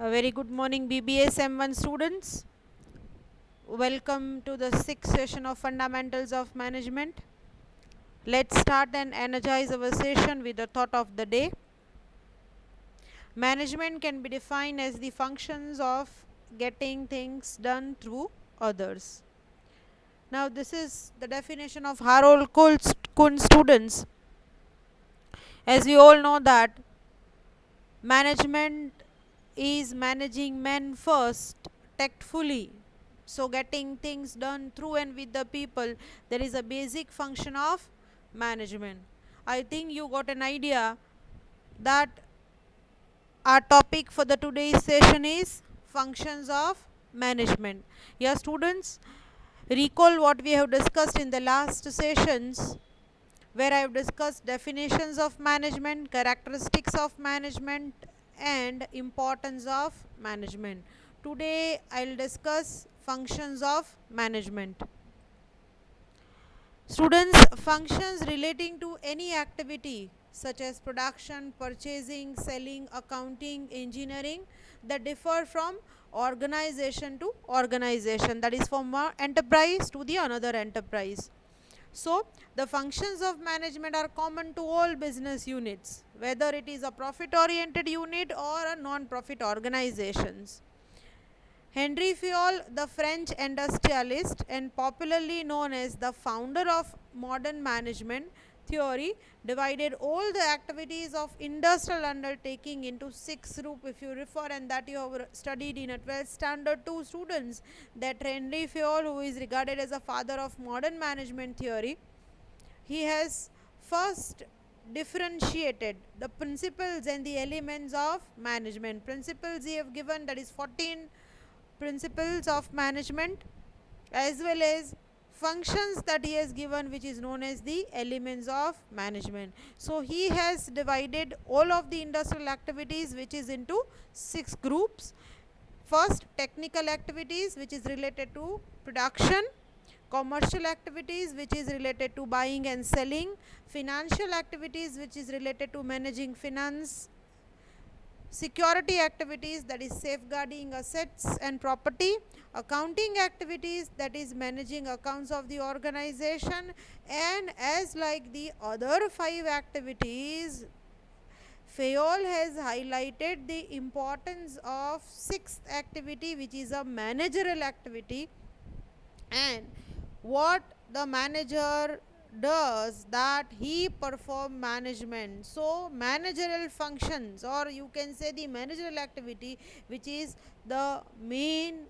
A very good morning, BBA SEM1 students. Welcome to the sixth session of Fundamentals of Management. Let's start and energize our session with the thought of the day. Management can be defined as the functions of getting things done through others. Now, this is the definition of Harold Kuhn students. As we all know that management is managing men first, tactfully. So, getting things done through and with the people, there is a basic function of management. I think you got an idea that our topic for the today's session is functions of management. Yeah, students, recall what we have discussed in the last sessions, where I have discussed definitions of management, characteristics of management, and importance of management. Today I will discuss functions of management. Students, functions relating to any activity such as production, purchasing, selling, accounting, engineering, that differ from organization to organization, that is from one enterprise to the another enterprise. So, the functions of management are common to all business units, whether it is a profit-oriented unit or a non-profit organizations. Henry Fayol, the French industrialist and popularly known as the founder of modern management theory, divided all the activities of industrial undertaking into 6 groups. If you refer, and that you have studied in a 12th standard 2 students, that Henry Fayol, who is regarded as a father of modern management theory, he has first differentiated the principles and the elements of management. Principles he have given, that is 14 principles of management, as well as functions that he has given, which is known as the elements of management. So he has divided all of the industrial activities, which is into 6 groups. First, technical activities, which is related to production. Commercial activities, which is related to buying and selling. Financial activities, which is related to managing finance. Security activities, that is safeguarding assets and property. Accounting activities, that is managing accounts of the organization. And as like the other 5 activities, Fayol has highlighted the importance of 6th activity, which is a managerial activity, and what the manager does, that he perform management. So managerial functions, or you can say the managerial activity, which is the main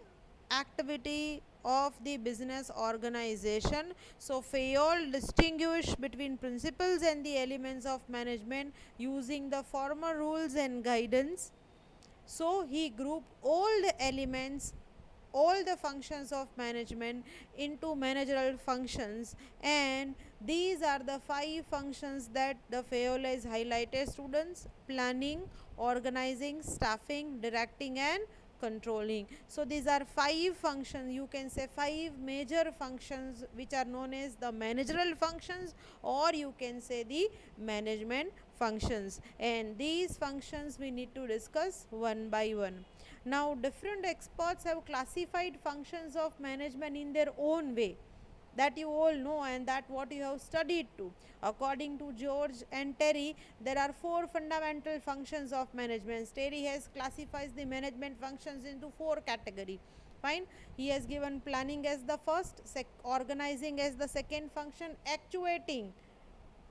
activity of the business organization. So Fayol distinguished between principles and the elements of management using the former rules and guidance. So he grouped all the elements, all the functions of management into managerial functions, and these are the 5 functions that the Fayol has highlighted, students: planning, organizing, staffing, directing, and controlling. So these are 5 functions, you can say 5 major functions, which are known as the managerial functions, or you can say the management functions, and these functions we need to discuss one by one. Now, different experts have classified functions of management in their own way, that you all know, and that what you have studied too. According to George and Terry, there are 4 fundamental functions of management. Terry has classified the management functions into 4 categories. Fine. He has given planning as the first, organizing as the second function, actuating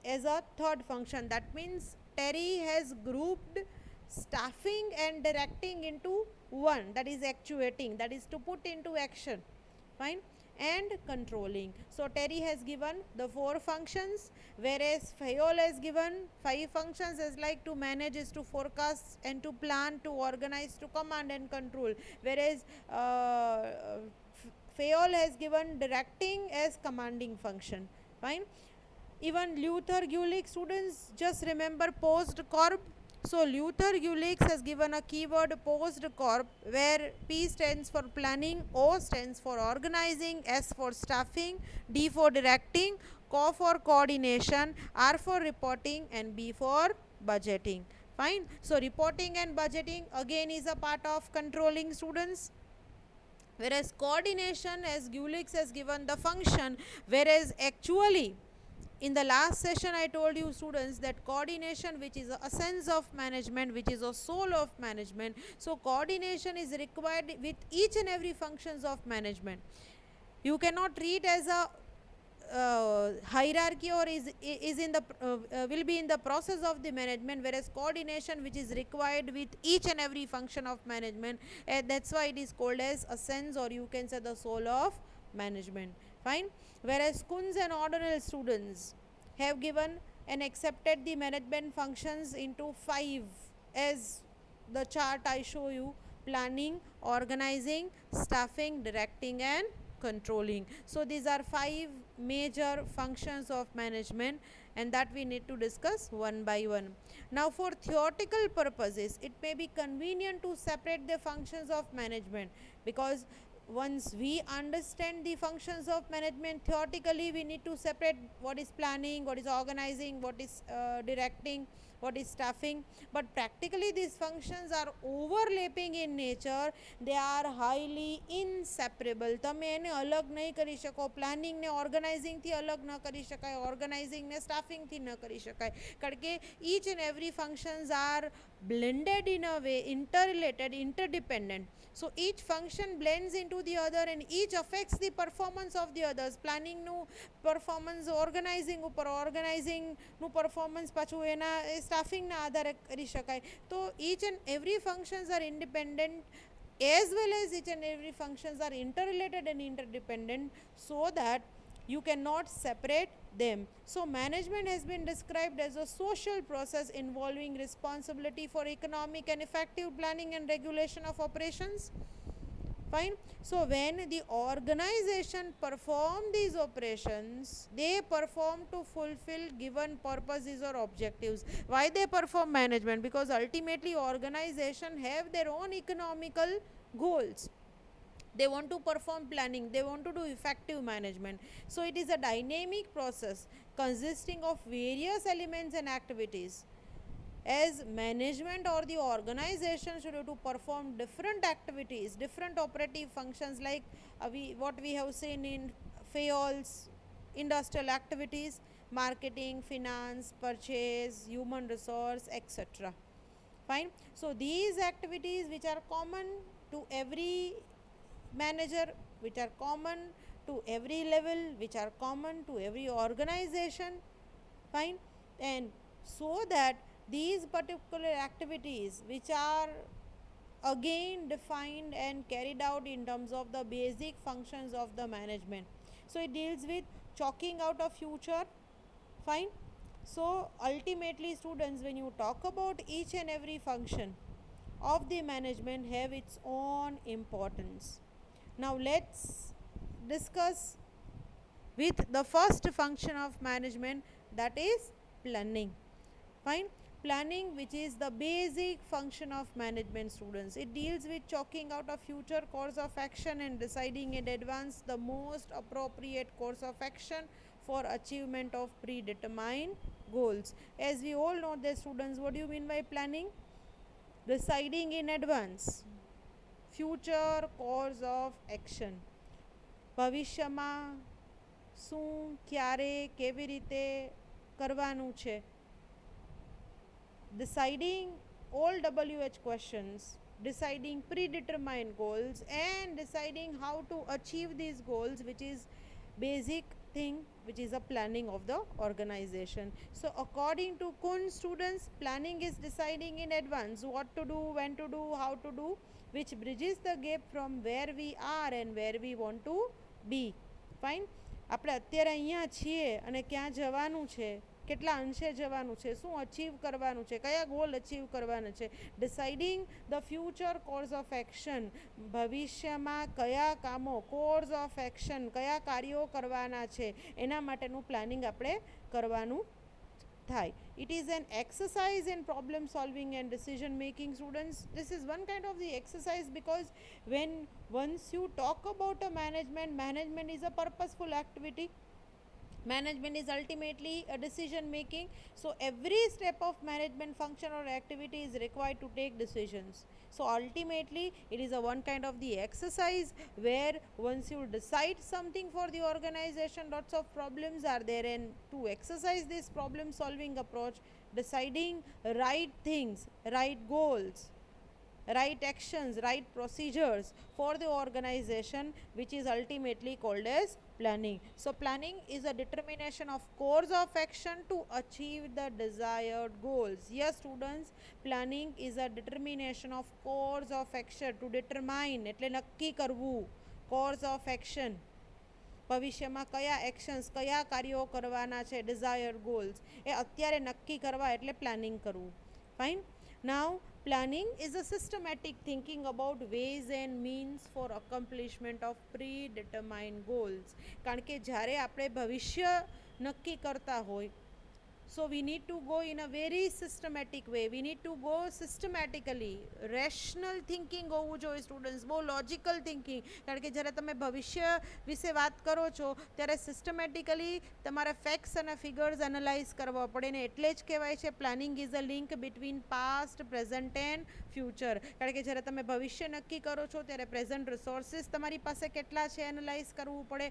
as a third function. That means Terry has grouped staffing and directing into one, that is actuating, that is to put into action. Fine. And controlling. So Terry has given the 4 functions, whereas Fayol has given 5 functions, as like to manage is to forecast and to plan, to organize, to command and control, whereas Fayol has given directing as commanding function. Fine. Even Luther Gulick, students, just remember post corp. So Luther Gulick has given a keyword post corp, where P stands for planning, O stands for organizing, S for staffing, D for directing, Co for coordination, R for reporting, and B for budgeting. Fine. So reporting and budgeting again is a part of controlling students. Whereas coordination, as Gulix has given the function, whereas actually in the last session I told you students that coordination, which is a sense of management, which is a soul of management, so coordination is required with each and every functions of management. You cannot treat as a hierarchy or is in the will be in the process of the management, whereas coordination, which is required with each and every function of management, that's why it is called as a sense, or you can say the soul of management. Fine. Whereas Kunz and ordinal students have given and accepted the management functions into 5, as the chart I show you: planning, organizing, staffing, directing and controlling. So these are 5 major functions of management, and that we need to discuss one by one. Now for theoretical purposes, it may be convenient to separate the functions of management, because once we understand the functions of management theoretically, we need to separate what is planning, what is organizing, what is directing, what is staffing. But practically these functions are overlapping in nature, they are highly inseparable. તમે એને અલગ નહીં કરી શકો. પ્લાનિંગને ઓર્ગનાઇઝિંગથી અલગ ન કરી શકાય, ઓર્ગનાઇઝિંગને સ્ટાફિંગથી ન કરી શકાય, કારણ કે each and every functions are blended in a way, interrelated, interdependent. So each function blends into the other and each affects the performance of the others. Planning નું performance organizing ઉપર, organizing નું performance પાછું એના staffing ના આધારે કરી શકાય. તો each and every functions are independent, as well as each and every functions are interrelated and interdependent, so that you cannot separate them. So management has been described as a social process involving responsibility for economic and effective planning and regulation of operations. Fine. So when the organization perform these operations, they perform to fulfill given purposes or objectives. Why they perform management? Because ultimately organization have their own economical goals. They want to perform planning, they want to do effective management. So it is a dynamic process consisting of various elements and activities. As management or the organization should have to perform different activities, different operative functions, like what we have seen in FAOLs, industrial activities, marketing, finance, purchase, human resource, etc. Fine. So these activities which are common to every manager, which are common to every level, which are common to every organization. Fine. And so that these particular activities, which are again defined and carried out in terms of the basic functions of the management. So it deals with chalking out a future. Fine. So ultimately students, when you talk about each and every function of the management, have its own importance. Now let's discuss with the first function of management, that is planning. Fine. Planning, which is the basic function of management students, it deals with chalking out a future course of action and deciding in advance the most appropriate course of action for achievement of predetermined goals. As we all know that students, what do you mean by planning? Deciding in advance future course of action. ભવિષ્યમાં શું, ક્યારે, કેવી રીતે કરવાનું છે. Deciding all WH questions, deciding predetermined goals and deciding how to achieve these goals, which is basic thing, which is a planning of the organization. So according to Kuhn students, planning is deciding in advance what to do, when to do, how to do, which bridges the gap from where we are and where we want to be. Fine. આપણે અત્યારે અહીંયા છીએ અને ક્યાં જવાનું છે, કેટલા અંશે જવાનું છે, શું અચીવ કરવાનું છે, કયા ગોલ અચીવ કરવાના છે. Deciding the future course of action, ભવિષ્યમાં કયા કામો, કોર્સ ઓફ એક્શન, કયા કાર્યો કરવાના છે, એના માટેનું પ્લાનિંગ આપણે કરવાનું થાય. It is an exercise in problem solving and decision making students. This is one kind of the exercise, because once you talk about a management is a purposeful activity. Management is ultimately a decision making, so every step of management function or activity is required to take decisions. So ultimately it is a one kind of the exercise where once you decide something for the organization, lots of problems are there, and to exercise this problem solving approach, deciding right things, right goals, right actions, right procedures for the organization, which is ultimately called as planning. So planning is a determination of course of action to achieve the desired goals. Yes students, planning is a determination of course of action to determine એટલે નક્કી કરવું course of action, ભવિષ્યમાં કયા actions, કયા કાર્યો કરવાના છે, desired goals એ અત્યારે નક્કી કરવા એટલે પ્લાનિંગ કરવું. Fine. Now planning is a systematic thinking about ways and means for accomplishment of predetermined goals. કારણ કે જ્યારે આપણે ભવિષ્ય નક્કી કરતા હોય, so we need to go in a very systematic way, we need to go systematically. Rational thinking હોવું જોઈએ સ્ટુડન્ટ્સ, બહુ લોજિકલ થિંકિંગ. કારણ કે જ્યારે તમે ભવિષ્ય વિશે વાત કરો છો ત્યારે સિસ્ટમેટિકલી તમારે ફેક્ટ્સ અને ફિગર્સ એનાલાઇઝ કરવા પડે ને એટલે જ કહેવાય છે planning is a link between past, present and future. કારણ કે જ્યારે તમે ભવિષ્ય નક્કી કરો છો ત્યારે પ્રેઝન્ટ રિસોર્સિસ તમારી પાસે કેટલા છે એનાલાઇઝ કરવું પડે,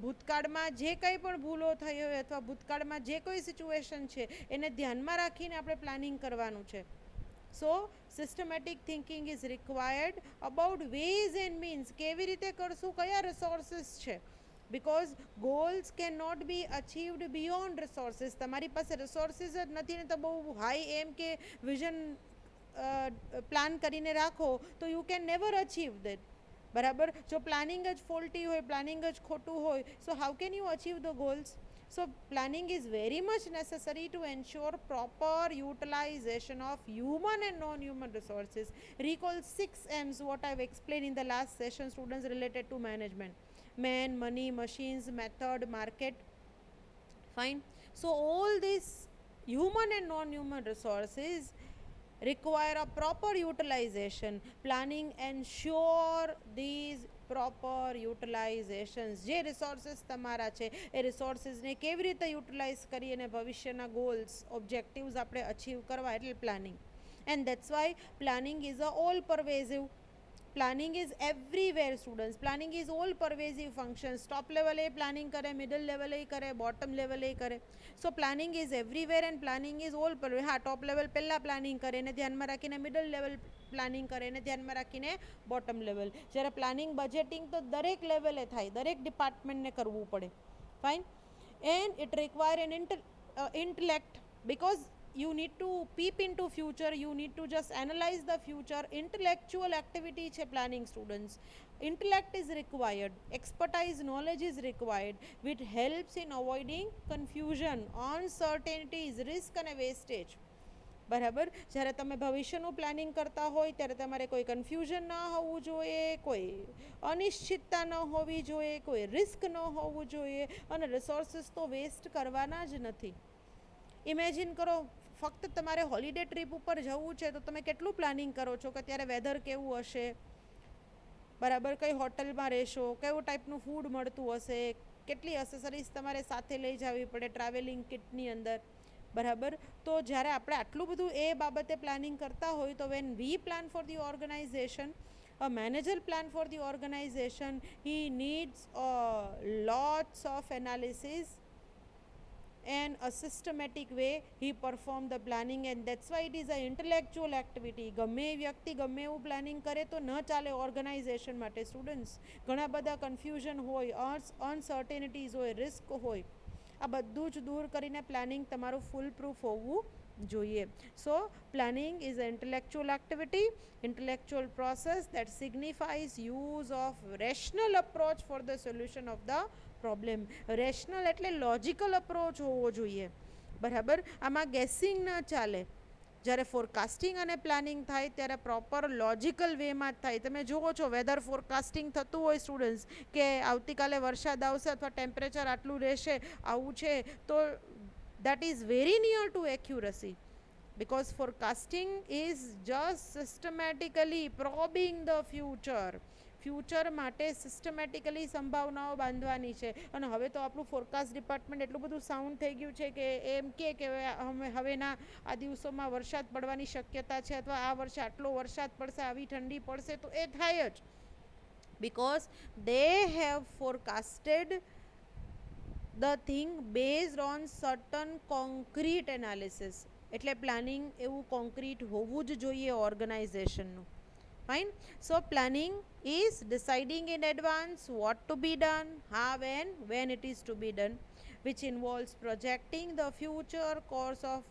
ભૂતકાળમાં જે કંઈ પણ ભૂલો થઈ હોય અથવા ભૂતકાળમાં જે કોઈ સિચ્યુએશન છે એને ધ્યાનમાં રાખીને આપણે પ્લાનિંગ કરવાનું છે. So systematic thinking is required about ways and means, કેવી રીતે કરશું, કયા રિસોર્સિસ છે, because goals can not be achieved beyond resources. તમારી પાસે રિસોર્સિસ જ નથી ને તો બહુ હાઈ એમ કે વિઝન પ્લાન કરીને રાખો તો you can never achieve that. બરાબર. જો પ્લાનિંગ જ ફોલ્ટી હોય, પ્લાનિંગ જ ખોટું હોય, so how can you achieve the goals? So planning is very much necessary to ensure proper utilization of human and non-human resources. Recall 6 M's what I've explained in the last session students related to management: man, money, machines, method, market. Fine. So all these human and non-human resources require a proper utilization. Planning ensure these proper utilizations. જે resources તમારા છે એ રિસોર્સિસને કેવી રીતે utilise કરી અને ભવિષ્યના goals, objectives આપણે achieve કરવા, એટલે planning. And that's why planning is a all pervasive. Planning is everywhere students. Planning is all pervasive functions. Top લેવલે પ્લાનિંગ કરે, મિડલ લેવલે કરે, બોટમ લેવલે કરે. So planning is everywhere and planning is all પર. હા, ટોપ લેવલ પહેલાં planning કરે એને ધ્યાનમાં રાખીને, મિડલ લેવલ પ્લાનિંગ કરે એને ધ્યાનમાં રાખીને બોટમ લેવલ. જ્યારે પ્લાનિંગ, બજેટિંગ તો દરેક લેવલે થાય, દરેક ડિપાર્ટમેન્ટને કરવું પડે. Fine. And it require an intellect, because you need to peep into future, you need to just analyze the future. Intellectual activity છે planning students. Intellect is required, expertise, knowledge is required, which helps in avoiding confusion, uncertainties, risk અને wastage. બરાબર. જ્યારે તમે ભવિષ્યનું planning કરતા હોય ત્યારે તમારે કોઈ કન્ફ્યુઝન ન હોવું જોઈએ, કોઈ અનિશ્ચિતતા ન હોવી જોઈએ, કોઈ રિસ્ક ન હોવું જોઈએ, અને રિસોર્સિસ તો વેસ્ટ કરવાના જ નથી. ઇમેજિન કરો, ફક્ત તમારે હોલિડે ટ્રીપ ઉપર જવું છે તો તમે કેટલું પ્લાનિંગ કરો છો કે ત્યારે વેધર કેવું હશે, બરાબર, કઈ હોટલમાં રહેશો, કેવું ટાઈપનું ફૂડ મળતું હશે, કેટલી એસેસરીઝ તમારે સાથે લઈ જવી પડે ટ્રાવેલિંગ કિટની અંદર. બરાબર. તો જ્યારે આપણે આટલું બધું એ બાબતે પ્લાનિંગ કરતા હોય તો when we plan for the organization, a manager plan for the organization, he needs lots of analysis and a systematic way he perform the planning, and that's why it is a intellectual activity. ગમે વ્યક્તિ ગમે એવું planning કરે તો ન ચાલે organisation માટે students. ઘણા બધા કન્ફ્યુઝન હોય, અનસર્ટેનિટીઝ હોય, રિસ્ક હોય, આ બધું જ દૂર કરીને પ્લાનિંગ તમારું ફૂલ પ્રૂફ હોવું જોઈએ. So planning is a intellectual activity, intellectual process that signifies use of rational approach for the solution of the problem. Rational એટલે લોજિકલ અપ્રોચ હોવો જોઈએ. બરાબર. આમાં ગેસિંગ ન ચાલે. જ્યારે ફોરકાસ્ટિંગ અને પ્લાનિંગ થાય ત્યારે પ્રોપર લોજિકલ વેમાં જ થાય. તમે જુઓ છો વેધર ફોરકાસ્ટિંગ થતું હોય સ્ટુડન્ટ્સ કે આવતીકાલે વરસાદ આવશે અથવા ટેમ્પરેચર આટલું રહેશે, આવું છે, તો that is very near to accuracy, because forecasting is just systematically probing the future. Future માટે સિસ્ટમેટિકલી સંભાવનાઓ બાંધવાની છે. અને હવે તો આપણું ફોરકાસ્ટ ડિપાર્ટમેન્ટ એટલું બધું સાઉન્ડ થઈ ગયું છે કે એમ કે હવેના આ દિવસોમાં વરસાદ પડવાની શક્યતા છે, અથવા આ વર્ષે આટલો વરસાદ પડશે, આવી ઠંડી પડશે, તો એ થાય જ, because they have forecasted the thing based on certain concrete analysis. એટલે પ્લાનિંગ એવું કોન્ક્રીટ હોવું જ જોઈએ ઓર્ગેનાઇઝેશનનું. Fine. So planning is deciding in advance what to be done, how and when it is to be done, which involves projecting the future course of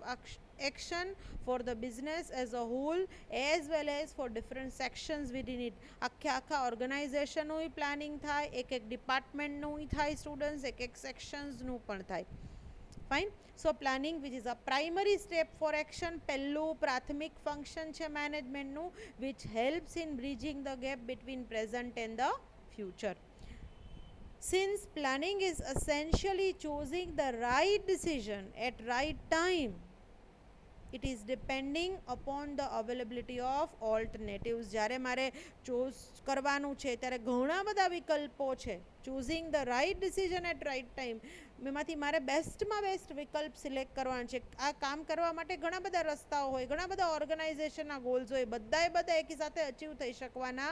action for the business as a whole as well as for different sections within it. આખા ઓર્ગેનાઇઝેશનનું planning થાય, એક ડિપાર્ટમેન્ટનું થાય, students એક સેક્શન્સનું પણ થાય. Fine. So planning which is a primary step for action, પહેલું પ્રાથમિક ફંક્શન છે મેનેજમેન્ટનું, which helps in bridging the gap between present and the future. Since planning is essentially choosing the right decision at right time, it is depending upon the availability of alternatives. જ્યારે મારે choose કરવાનું છે ત્યારે ઘણા બધા વિકલ્પો છે. choosing the right decision at right time, એમાંથી મારે બેસ્ટમાં બેસ્ટ વિકલ્પ સિલેક્ટ કરવાનો છે. આ કામ કરવા માટે ઘણા બધા રસ્તાઓ હોય, ઘણા બધા ઓર્ગેનાઇઝેશનના ગોલ્સ હોય, બધા એકી સાથે અચીવ થઈ શકવાના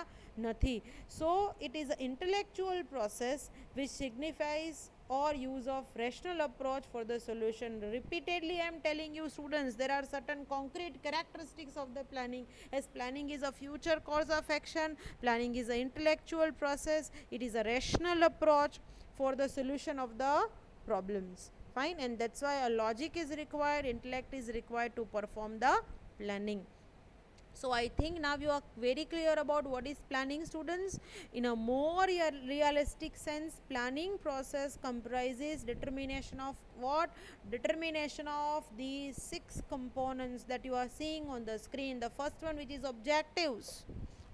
નથી. So it is a intellectual process which signifies or use of rational approach for the solution. Repeatedly I am telling you students, there are certain concrete characteristics of the planning, as planning is a future course of action, planning is an intellectual process, it is a rational approach for the solution of the problems. Fine. And that's why a logic is required, intellect is required to perform the planning. So I think now you are very clear about what is planning, students. In a more realistic sense, planning process comprises determination of what? Determination of these 6 components that you are seeing on the screen. The first one, which is objectives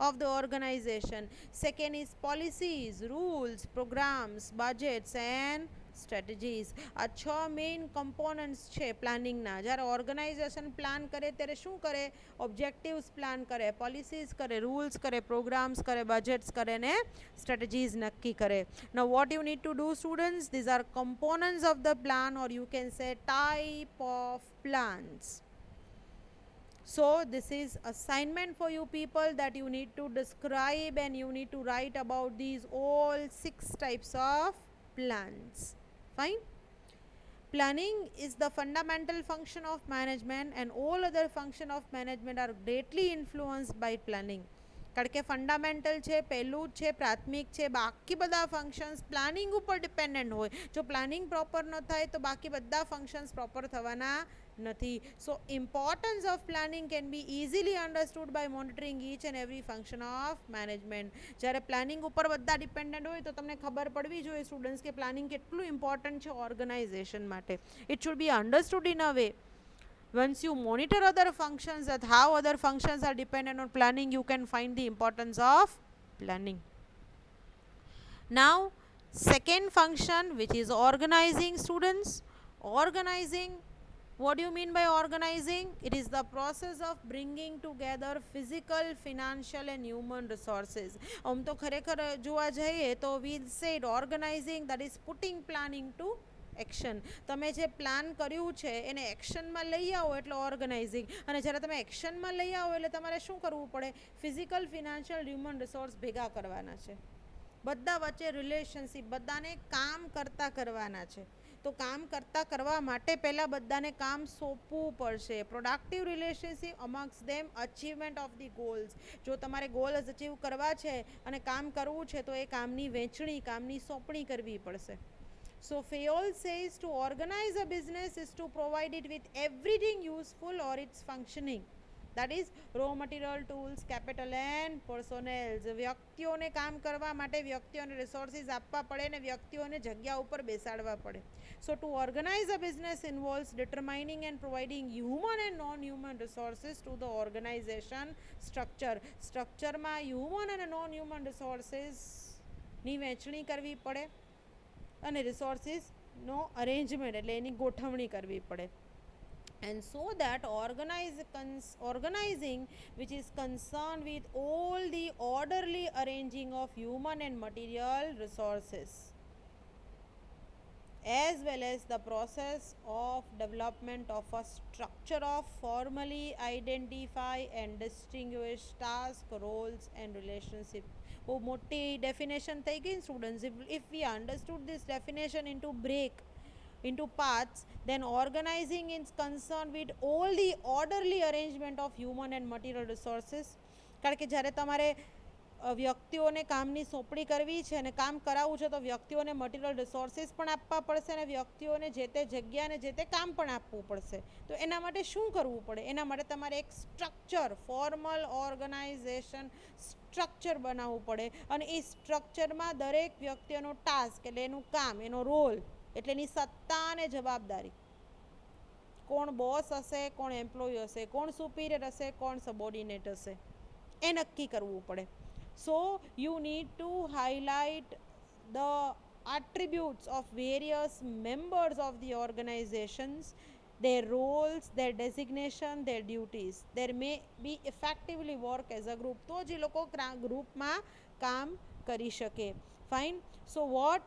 of the organization. Second is policies, rules, programs, budgets and strategies. આ 6 main components છે પ્લાનિંગના. જ્યારે organisation plan કરે ત્યારે શું કરે? Objectives plan કરે, policies કરે, rules કરે, પ્રોગ્રામ્સ કરે, બજેટ્સ કરે ને સ્ટ્રેટેજીસ નક્કી કરે. Now what you need to do, students, these are components of the plan, or you can say type of plans. So this is assignment for you people, that you need to describe and you need to write about these all 6 types of plans. Fine. Planning is the fundamental function of management, and all other function of management are greatly influenced by planning. કારણ કે fundamental છે, પહેલું છે, પ્રાથમિક છે, બાકી બધા functions planning ઉપર ડિપેન્ડન્ટ હોય. જો પ્લાનિંગ પ્રોપર ન થાય તો બાકી બધા ફંક્શન્સ પ્રોપર થવાના નથી. So importance of planning can be easily understood by monitoring each and every function of management. જ્યારે પ્લાનિંગ ઉપર બધા ડિપેન્ડન્ટ હોય તો તમને ખબર પડવી જોઈએ સ્ટુડન્ટ્સ કે પ્લાનિંગ કેટલું ઇમ્પોર્ટન્ટ છે ઓર્ગેનાઇઝેશન માટે. It should be understood in a way. Once you monitor other functions, that how other functions are dependent on planning, you can find the importance of planning. Now, second function, which is organizing, students. Organizing, what do you mean by organizing? It is the process of bringing together physical, financial and human resources. તો ખરેખર જોવા જઈએ તો we said organizing, that is putting planning to action. તમે જે plan કર્યું છે એને એક્શનમાં લઈ આવો એટલે ઓર્ગેનાઇઝિંગ. અને જ્યારે તમે એક્શનમાં લઈ આવો એટલે તમારે શું કરવું પડે? ફિઝિકલ, ફિનાન્શિયલ, હ્યુમન રિસોર્સ ભેગા કરવાના છે. બધા વચ્ચે રિલેશનશિપ, બધાને કામ કરતા કરવાના છે. તો કામ કરતા કરવા માટે પહેલાં બધાને કામ સોંપવું પડશે. Productive relationship amongst them, achievement of the goals. જો તમારે ગોલ્સ અચીવ કરવા છે અને કામ કરવું છે તો એ કામની વહેંચણી, કામની સોંપણી કરવી પડશે. So Fayol says to organize a business is to provide it with everything useful or its functioning. That is raw material, tools, capital and personnel. વ્યક્તિઓને કામ કરવા માટે વ્યક્તિઓને રિસોર્સિસ આપવા પડે ને વ્યક્તિઓને જગ્યા ઉપર બેસાડવા પડે. So to organize a business involves determining and providing human and non-human resources to the organization structure. સ્ટ્રક્ચરમાં human અને non-human resourcesની વહેંચણી કરવી પડે અને રિસોર્સિસનો અરેન્જમેન્ટ એટલે એની ગોઠવણી કરવી પડે. and so that organizing which is concerned with all the orderly arranging of human and material resources as well as the process of development of a structure of formally identify and distinguish task, roles and relationship. બહુ મોટી definition થઈ ગઈ students. If we understood this definition into parts, then organizing is concerned with all the orderly arrangement of human and material resources. કારણ કે જ્યારે તમારે વ્યક્તિઓને કામની સોંપણી કરવી છે અને કામ કરાવવું છે તો વ્યક્તિઓને મટીરિયલ રિસોર્સિસ પણ આપવા પડશે અને વ્યક્તિઓને જે તે જગ્યાને જે તે કામ પણ આપવું પડશે. તો એના માટે શું કરવું પડે? એના માટે તમારે એક સ્ટ્રક્ચર, ફોર્મલ ઓર્ગનાઇઝેશન સ્ટ્રક્ચર બનાવવું પડે અને એ સ્ટ્રક્ચરમાં દરેક વ્યક્તિનો ટાસ્ક એટલે એનું કામ, એનો રોલ એટલે એની સત્તા અને જવાબદારી, કોણ બોસ હશે, કોણ એમ્પ્લોય હશે, કોણ સુપિરિયર હશે, કોણ સબોર્ડિનેટ હશે, એ નક્કી કરવું પડે. So you need to highlight the attributes of various members of the organizations, their roles, their designation, their duties. There may be effectively work as a group. તો જે લોકો ગ્રુપમાં કામ કરી શકે. Fine. So what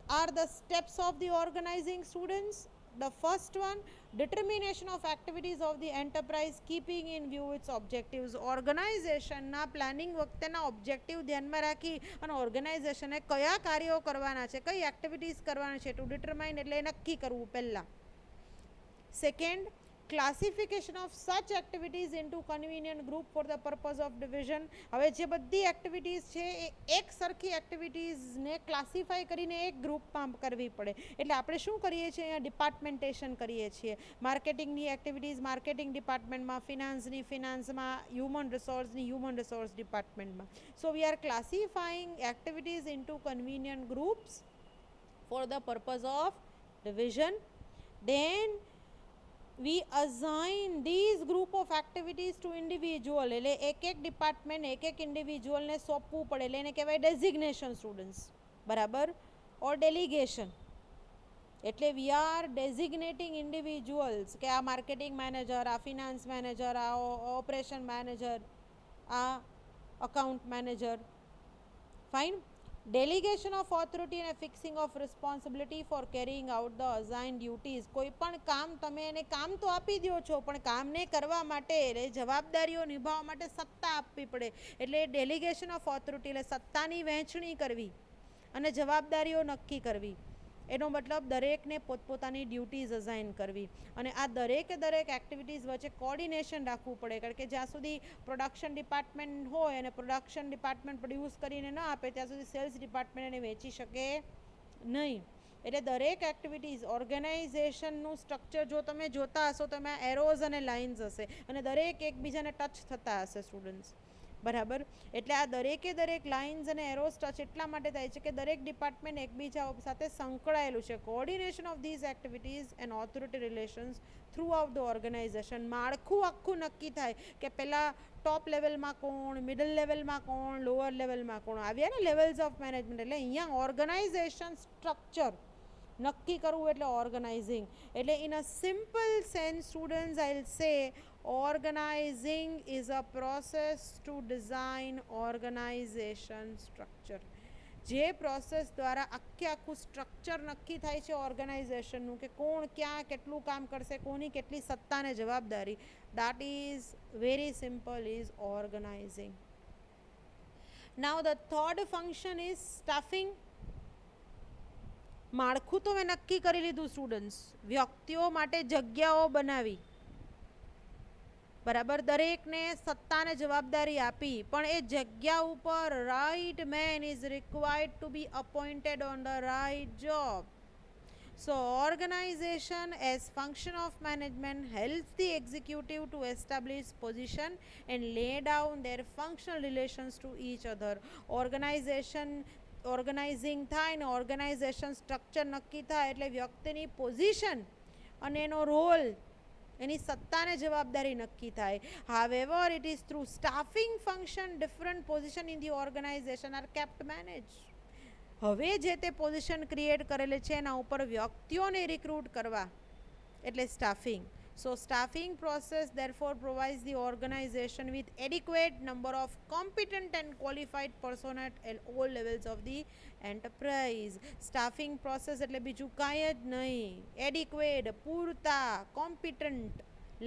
are the steps of the organizing, students? The first one, determination of activities of the enterprise keeping in view its objectives. ઓર્ગેનાઇઝેશનના planning વખતેના objective ધ્યાનમાં રાખી અને ઓર્ગેનાઇઝેશને કયા કાર્યો કરવાના છે, કઈ એક્ટિવિટીઝ કરવાના છે, ટુ ડિટરમાઇન એટલે નક્કી કરવું પહેલાં. Second, classification of such activities into convenient group for the purpose of division. હવે જે બધી એક્ટિવિટીઝ છે એ એક સરખી એક્ટિવિટીઝને ક્લાસિફાઈ કરીને એક ગ્રુપમાં કરવી પડે. એટલે આપણે શું કરીએ છીએ? અહીંયા ડિપાર્ટમેન્ટેશન કરીએ છીએ. માર્કેટિંગની એક્ટિવિટીઝ માર્કેટિંગ ડિપાર્ટમેન્ટમાં, ફિનાન્સની ફિનાન્સમાં, હ્યુમન રિસોર્સની હ્યુમન રિસોર્સ ડિપાર્ટમેન્ટમાં. So we are classifying activities into convenient groups for the purpose of division. Then we assign these group of activities to individual. એટલે એક એક ડિપાર્ટમેન્ટ એક એક ઇન્ડિવિજ્યુઅલને સોંપવું પડે એટલે એને કહેવાય ડેઝિગ્નેશન સ્ટુડન્ટ્સ, બરાબર, ઓર ડેલિગેશન. એટલે વી આર ડેઝિગ્નેટિંગ ઇન્ડિવિજ્યુઅલ્સ કે આ માર્કેટિંગ મેનેજર, આ ફિનાન્સ મેનેજર, આ ઓપરેશન મેનેજર, આ account manager. Fine. Delegation of authority and fixing of responsibility for carrying out the assigned duties. કોઈ પણ કામ તમે એને કામ તો આપી દો છો પણ કામને કરવા માટે જવાબદારીઓ નિભાવવા માટે સત્તા આપવી પડે. એટલે ડેલિગેશન ઓફ ઓથોરિટી એટલે સત્તાની વહેંચણી કરવી અને જવાબદારીઓ નક્કી કરવી. એનો મતલબ દરેકને પોતપોતાની ડ્યુટીઝ અસાઇન કરવી અને આ દરેકે દરેક એક્ટિવિટીઝ વચ્ચે કોર્ડિનેશન રાખવું પડે. કારણ કે જ્યાં સુધી પ્રોડક્શન ડિપાર્ટમેન્ટ હોય અને પ્રોડક્શન ડિપાર્ટમેન્ટ પ્રોડ્યુસ કરીને ન આપે ત્યાં સુધી સેલ્સ ડિપાર્ટમેન્ટ એને વેચી શકે નહીં. એટલે દરેક એક્ટિવિટીઝ ઓર્ગેનાઇઝેશનનું સ્ટ્રક્ચર જો તમે જોતા હશો તો એમાં એરોઝ અને લાઇન્સ હશે અને દરેક એકબીજાને ટચ થતા હશે સ્ટુડન્ટ્સ, બરાબર. એટલે આ દરેકે દરેક લાઇન્સ અને એરોસ ટચ એટલા માટે થાય છે કે દરેક ડિપાર્ટમેન્ટ એકબીજા સાથે સંકળાયેલું છે. Coordination of these activities and authority relations throughout the organisation. માળખું આખું નક્કી થાય કે પહેલાં ટોપ લેવલમાં કોણ, મિડલ લેવલમાં કોણ, લોઅર લેવલમાં કોણ, આવ્યા ને લેવલ્સ ઓફ મેનેજમેન્ટ. એટલે અહીંયા ઓર્ગેનાઇઝેશન સ્ટ્રક્ચર નક્કી કરવું એટલે ઓર્ગેનાઇઝિંગ. એટલે in a simple sense students I will સે organizing is a process to design organization structure. જે પ્રોસેસ દ્વારા આખું સ્ટ્રક્ચર નક્કી થાય છે ઓર્ગેનાઇઝેશનનું કે કોણ ક્યાં કેટલું કામ કરશે, કોની કેટલી સત્તા અને જવાબદારી, that is very simple is organizing. Now the third function is staffing. માળખું તો મેં નક્કી કરી લીધું સ્ટુડન્ટ્સ, વ્યક્તિઓ માટે જગ્યાઓ બનાવી, બરાબર, દરેકને સત્તાને જવાબદારી આપી, પણ એ જગ્યા ઉપર right man is required to be appointed on the right job. So organization as function of management helps the executive to establish position and lay down their functional relations to each other. Organising થાય ને organisation structure નક્કી થાય એટલે વ્યક્તિની position અને એનો role, એની સત્તાને જવાબદારી નક્કી થાય. However, it is through staffing function different position in the organization are kept managed. હવે જે તે પોઝિશન ક્રિએટ કરેલી છે એના ઉપર વ્યક્તિઓને રિક્રુટ કરવા એટલે staffing. So staffing process therefore provides the organization with adequate number of competent and qualified personnel at all levels of the enterprise. Staffing process એટલે બીજું કાંઈ જ નહીં. એડિક્વેટ, પૂરતા, કોમ્પિટન્ટ,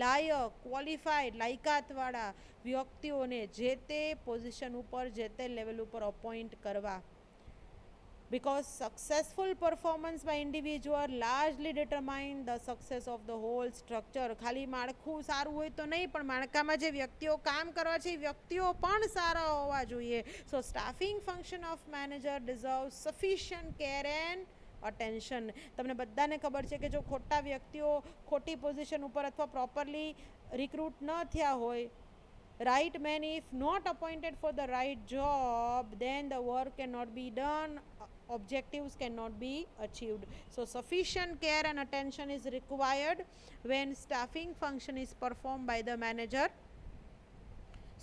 લાયક, ક્વોલિફાઈડ, લાયકાતવાળા વ્યક્તિઓને જે તે પોઝિશન ઉપર જે તે લેવલ ઉપર અપોઇન્ટ કરવા. Because successful performance by individual largely determine the success of the whole structure. ખાલી માળખું સારું હોય તો નહીં, પણ માળખામાં જે વ્યક્તિઓ કામ કરવા છે એ વ્યક્તિઓ પણ સારા હોવા જોઈએ. So staffing function of manager deserve sufficient care and attention. તમને બધાને ખબર છે કે જો ખોટા વ્યક્તિઓ ખોટી પોઝિશન ઉપર અથવા પ્રોપરલી રિક્રુટ ન થયા હોય, right man if not appointed for the right job, then the work cannot be done, objectives cannot be achieved. So sufficient care and attention is required when staffing function is performed by the manager.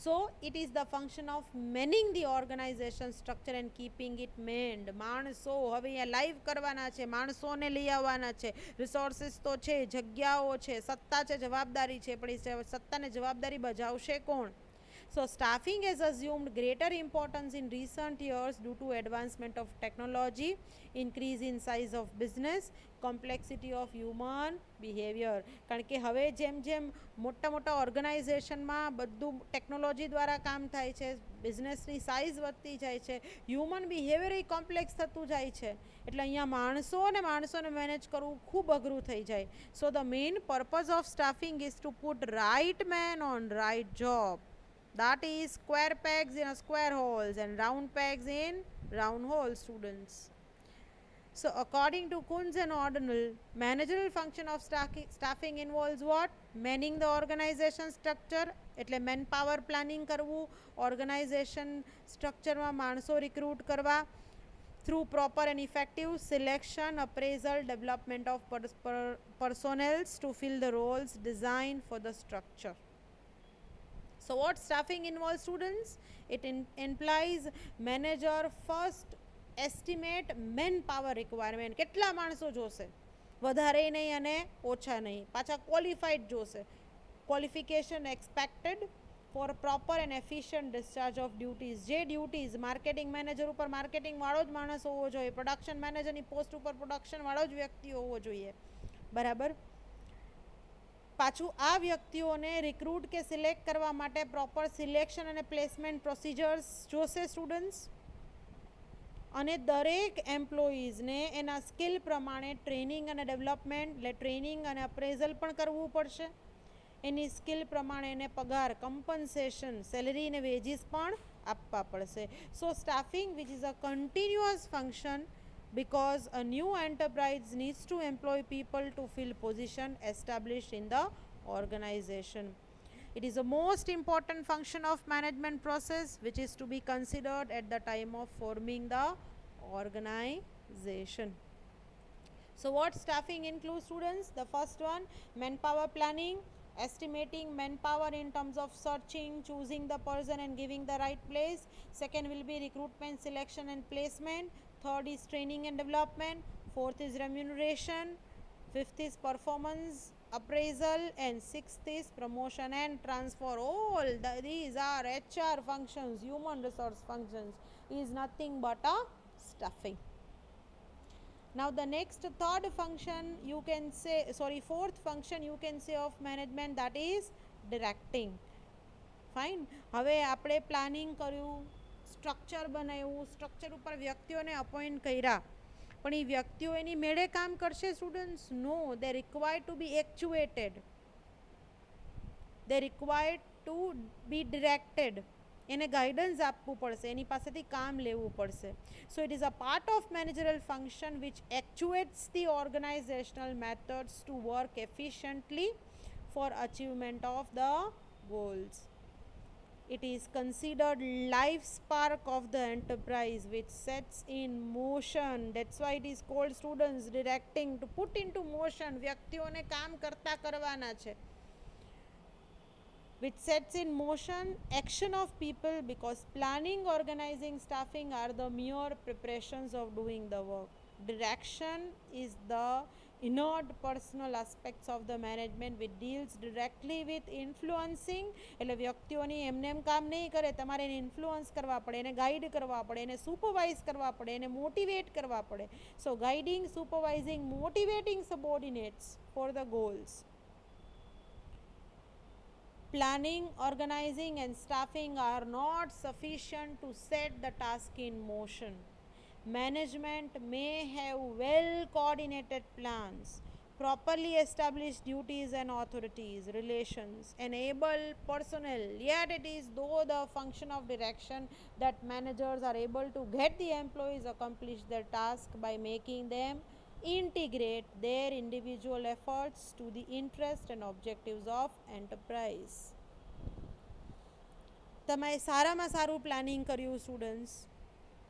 So it is the function of manning the organization structure and keeping it manned. માણસો હવે અહીંયા live કરવાના છે, માણસોને લઈ આવવાના છે, resources તો છે, જગ્યાઓ છે, સત્તા છે, જવાબદારી છે, પણ એ સત્તાને જવાબદારી બજાવશે કોણ? So staffing has assumed greater importance in recent years due to advancement of technology, increase in size of business, complexity of human behavior. કારણ કે હવે જેમ જેમ મોટા મોટા ઓર્ગેનાઇઝેશનમાં બધું ટેકનોલોજી દ્વારા કામ થાય છે, બિઝનેસની સાઇઝ વધતી જાય છે, હ્યુમન બિહેવિયર એ કોમ્પ્લેક્સ થતું જાય છે, એટલે અહીંયા માણસોને મેનેજ કરવું ખૂબ અઘરું થઈ જાય. So the main purpose of staffing is to put right man on right job. That is square pegs in a square holes and round pegs in round holes, students. So according to Kunz and Ordnell, managerial function of staffing involves what? Manning the organization structure, એટલે manpower planning કરવું, organization structureમાં માણસો recruit કરવા, through proper and effective selection, appraisal, development of personnel to fill the roles designed for the structure. So what staffing involves, students? It implies manager first estimate manpower requirement. કેટલા માણસો જોશે? વધારે નહીં અને ઓછા નહીં. પાછા ક્વોલિફાઈડ જોશે. Qualification expected for proper and efficient discharge of duties. જે ડ્યુટીઝ માર્કેટિંગ મેનેજર ઉપર માર્કેટિંગવાળો જ માણસ હોવો જોઈએ, પ્રોડક્શન મેનેજરની પોસ્ટ ઉપર પ્રોડક્શનવાળો જ વ્યક્તિ હોવો જોઈએ, બરાબર? પાછું આ વ્યક્તિઓને રિક્રુટ કે સિલેક્ટ કરવા માટે પ્રોપર સિલેક્શન અને પ્લેસમેન્ટ પ્રોસિજર્સ જોશે, સ્ટુડન્ટ્સ. અને દરેક એમ્પ્લોઈઝને એના સ્કિલ પ્રમાણે ટ્રેનિંગ અને ડેવલપમેન્ટ એટલે ટ્રેનિંગ અને અપ્રેઝલ પણ કરવું પડશે. એની સ્કિલ પ્રમાણે એને પગાર, કમ્પન્સેશન, સેલરી અને વેજીસ પણ આપવા પડશે. So staffing which is a continuous function because a new enterprise needs to employ people to fill position established in the organization. It is the most important function of management process which is to be considered at the time of forming the organization. So what staffing includes, students? The first one, manpower planning, estimating manpower in terms of searching, choosing the person and giving the right place. Second will be recruitment, selection and placement. Third is training and development. Fourth is remuneration. Fifth is performance appraisal. And sixth is promotion and transfer. All these are HR functions, human resource functions, is nothing but a staffing. Now the next third function you can say, fourth function you can say of management, that is directing. Fine. હવે આપણે planning કર્યું, structure બનાવ્યું, structure ઉપર વ્યક્તિઓને appoint કર્યા, પણ એ વ્યક્તિઓ એની મેળે કામ કરશે, students? No, they required to be actuated, they required to be directed. એને ગાઈડન્સ આપવું પડશે, એની પાસેથી કામ લેવું પડશે. So it is a part of managerial function which actuates the organizational methods to work efficiently for achievement of the goals. It is considered life spark of the enterprise which sets in motion. That's why it is called, students, directing, to put into motion. વ્યક્તિઓને કામ કરતા કરવાના છે. Which sets in motion action of people, because planning, organizing, staffing are the mere preparations of doing the work. Direction is the inert personal aspects of the management which deals directly with influencing એટલે વ્યક્તિઓની એમને એમ કામ નહીં કરે, તમારે એને influence કરવા પડે, એને ગાઈડ કરવા પડે, એને સુપરવાઇઝ કરવા પડે, એને મોટિવેટ કરવા પડે. So guiding, supervising, motivating subordinates for the goals. Planning, organizing and staffing are not sufficient to set the task in motion. Management may have well coordinated plans, properly established duties and authorities, relations, enable personnel, yet it is though the function of direction that managers are able to get the employees accomplish their task by making them integrate their individual efforts to the interest and objectives of enterprise. તમે સારામાં સારું planning કર્યું students,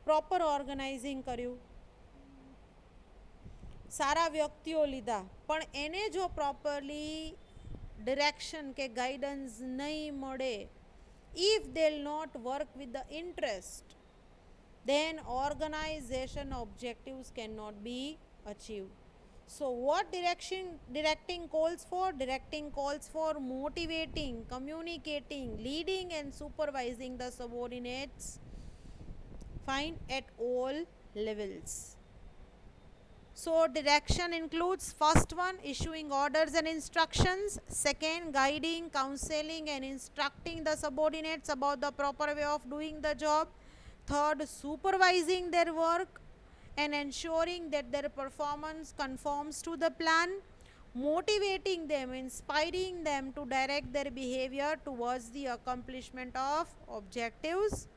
proper ઓર્ગનાઇઝિંગ કર્યું, સારા વ્યક્તિઓ લીધા, પણ એને જો પ્રોપરલી ડિરેક્શન કે ગાઈડન્સ નહીં મળે, if they'll not work with the interest, then organization objectives cannot be achieved. So what directing calls for? Directing calls for motivating, communicating, leading and supervising the subordinates, fine, at all levels. So direction includes first one, issuing orders and instructions, second, guiding, counseling and instructing the subordinates about the proper way of doing the job, third, supervising their work and ensuring that their performance conforms to the plan, motivating them, inspiring them to direct their behavior towards the accomplishment of objectives,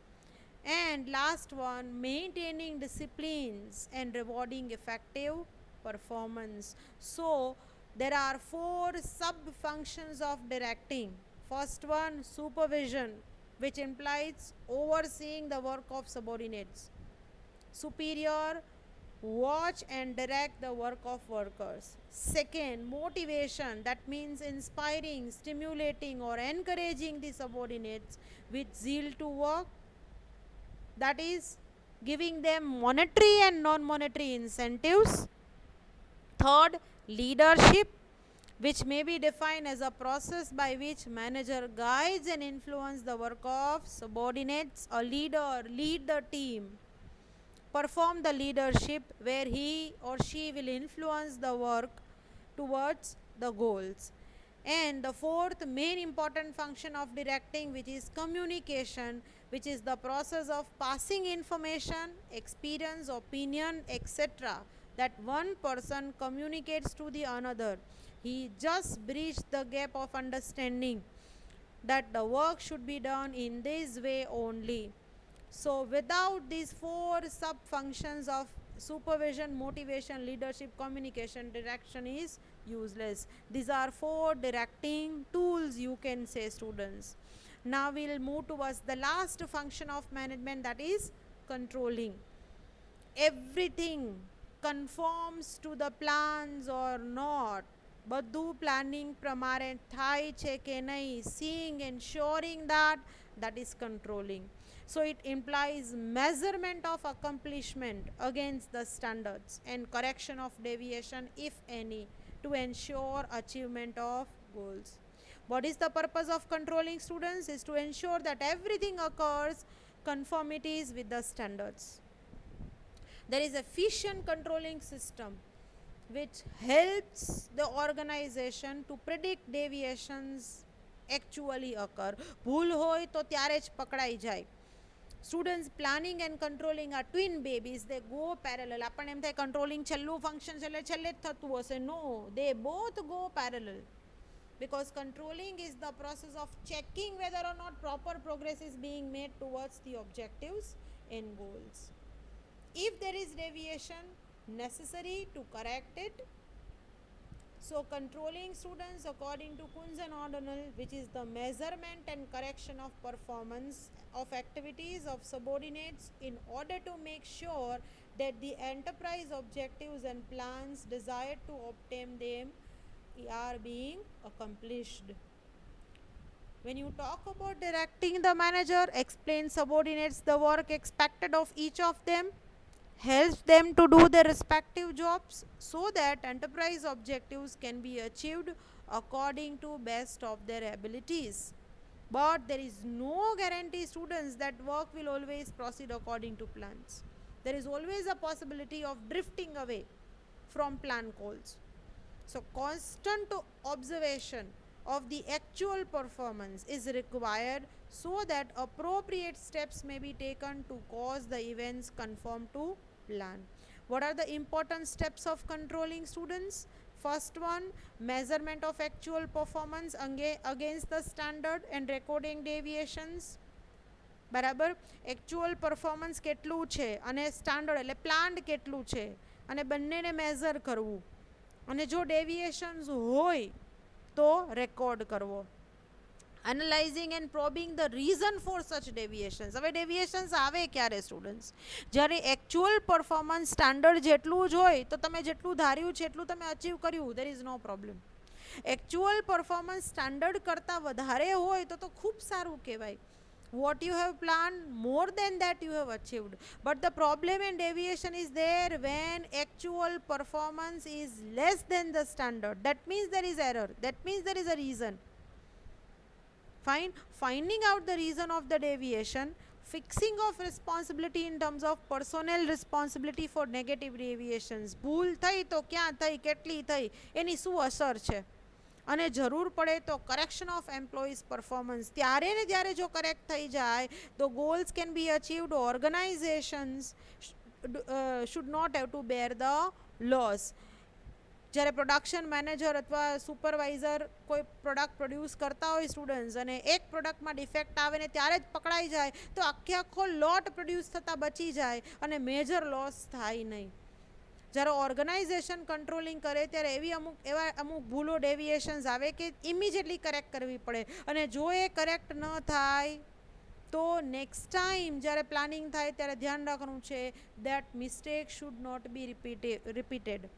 and last one, maintaining disciplines and rewarding effective performance. So there are 4 sub functions of directing. First one, supervision, which implies overseeing the work of subordinates. Superior, watch and direct the work of workers. Second, motivation, that means inspiring, stimulating or encouraging the subordinates with zeal to work, that is giving them monetary and non-monetary incentives. Third, leadership, which may be defined as a process by which manager guides and influences the work of subordinates. A leader lead the team, perform the leadership where he or she will influence the work towards the goals. And the fourth main important function of directing, which is communication, which is the process of passing information, experience, opinion, etc., that one person communicates to the another. He just bridged the gap of understanding that the work should be done in this way only. So without these 4 sub functions of supervision, motivation, leadership, communication, direction is useless. These are 4 directing tools, you can say, students. Now we'll move towards the last function of management, that is controlling. Everything conforms to the plans or not, બધું planning પ્રમાણે થાય છે કે નહીં, seeing, ensuring that is controlling. So it implies measurement of accomplishment against the standards and correction of deviation, if any, to ensure achievement of goals. What is the purpose of controlling, students? Is to ensure that everything occurs conformities with the standards. There is efficient controlling system which helps the organization to predict deviations actually occur. ભૂલ હોય તો ત્યારે જ પકડાઈ જાય. Students, planning and controlling are twin babies. They go parallel. આપણને એમ થાય controlling છેલ્લું function છેલ્લે છેલ્લે જ થતું હશે. No, they both go parallel. Because controlling is the process of checking whether or not proper progress is being made towards the objectives and goals. If there is deviation, necessary to correct it. So controlling, students, according to Kunz and O'Donnell, which is the measurement and correction of performance of activities of subordinates in order to make sure that the enterprise objectives and plans desired to obtain them are being accomplished. When you talk about directing the manager, explain subordinates the work expected of each of them, helps them to do their respective jobs so that enterprise objectives can be achieved according to best of their abilities. But there is no guarantee, students, that work will always proceed according to plans. There is always a possibility of drifting away from plan goals. So constant observation of the actual performance is required so that appropriate steps may be taken to cause the events conform to plan. What are the important steps of controlling, students? First one, measurement of actual performance against the standard and recording deviations. બરાબર, actual performance કેટલું છે અને standard એટલે planned કેટલું છે, અને બંનેને measure કરવું, અને જો ડેવિએશન્સ હોય તો રેકોર્ડ કરવો. Analysing and probing the reason for such deviations. હવે ડેવિએશન્સ આવે ક્યારે સ્ટુડન્ટ્સ? જ્યારે એકચ્યુઅલ પરફોર્મન્સ સ્ટાન્ડર્ડ જેટલું જ હોય તો તમે જેટલું ધાર્યું છે એટલું તમે અચીવ કર્યું, there is no problem. Actual performance standard કરતાં વધારે હોય તો ખૂબ સારું કહેવાય. What you have planned, more than that you have achieved. But the problem and deviation is there when actual performance is less than the standard. That means there is error. That means there is a reason. Fine. Finding out the reason of the deviation, fixing of responsibility in terms of personnel responsibility for negative deviations. ભૂલ થઈ તો ક્યાં થઈ, કેટલી થઈ, એની શું અસર છે, અને જરૂર પડે તો કરેક્શન ઓફ એમ્પ્લોઈઝ પરફોર્મન્સ. ત્યારે ને જ્યારે જો કરેક્ટ થઈ જાય તો goals can be achieved. Organisations should not have to bear the loss. જ્યારે પ્રોડક્શન મેનેજર અથવા સુપરવાઇઝર કોઈ પ્રોડક્ટ પ્રોડ્યુસ કરતા હોય સ્ટુડન્ટ્સ, અને એક પ્રોડક્ટમાં ડિફેક્ટ આવે ને ત્યારે જ પકડાઈ જાય તો આખો લોટ પ્રોડ્યુસ થતાં બચી જાય અને મેજર લોસ થાય નહીં. જ્યારે ઓર્ગનાઇઝેશન કંટ્રોલિંગ કરે ત્યારે એવા અમુક ભૂલો, ડેવિએશન્સ આવે કે ઇમિડિયેટલી કરેક્ટ કરવી પડે, અને જો એ કરેક્ટ ન થાય તો નેક્સ્ટ ટાઈમ જ્યારે પ્લાનિંગ થાય ત્યારે ધ્યાન રાખવાનું છે that mistake should not be repeated.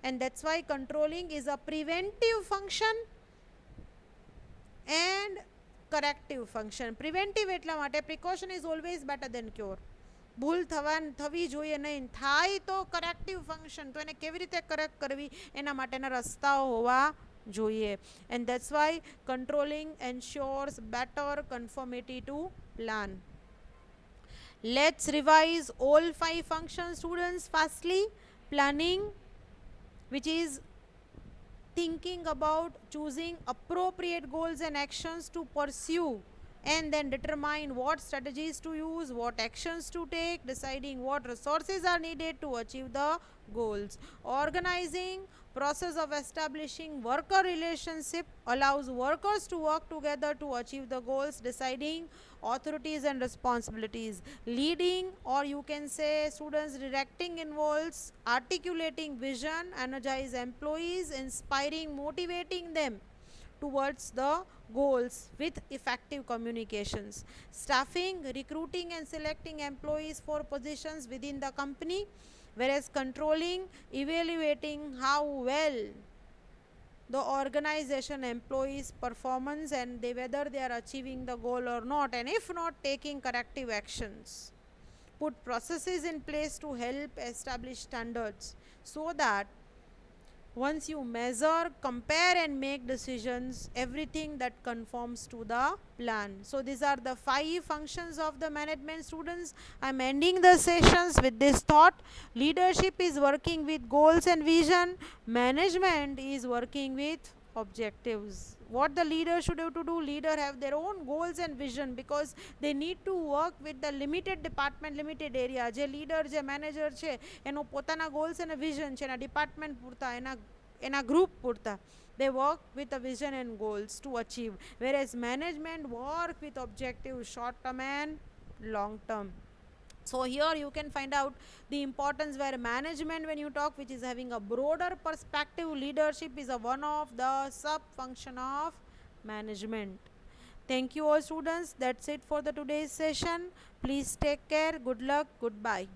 And that's why controlling is a preventive function and corrective function. Preventive એટલા માટે, precaution is always better than cure. ભૂલ થવી જોઈએ નહીં, થાય તો કરેક્ટિવ ફંક્શન, તો એને કેવી રીતે કરેક્ટ કરવી એના માટેના રસ્તાઓ હોવા જોઈએ. And that's why controlling ensures better conformity to plan. Let's revise all 5 functions, students, fastly. Planning, which is thinking about choosing appropriate goals and actions to pursue, and then determine what strategies to use, what actions to take, deciding what resources are needed to achieve the goals. Organizing, process of establishing worker relationship allows workers to work together to achieve the goals, deciding authorities and responsibilities. Leading, or you can say students, directing involves articulating vision, energize employees, inspiring, motivating them towards the goals with effective communications. Staffing, recruiting and selecting employees for positions within the company, whereas controlling, evaluating how well the organization employees performance and whether they are achieving the goal or not, and if not, taking corrective actions. Put processes in place to help establish standards so that once you measure, compare and make decisions, everything that conforms to the plan. So these are the 5 functions of the management, students. I am ending the sessions with this thought. Leadership is working with goals and vision. Management is working with objectives. What the leader should have to do? Leader have their own goals and vision because they need to work with the limited department, limited area. જે leader, જે manager છે એનો પોતાના goals and vision છે, એના department પૂરતા, એના group પૂરતા. They work with a vision and goals to achieve, whereas management work with objectives, short term and long term. So here you can find out the importance where management, when you talk, which is having a broader perspective, leadership is a one of the sub function of management. Thank you all, students. That's it for the today's session. Please take care. Good luck. Goodbye.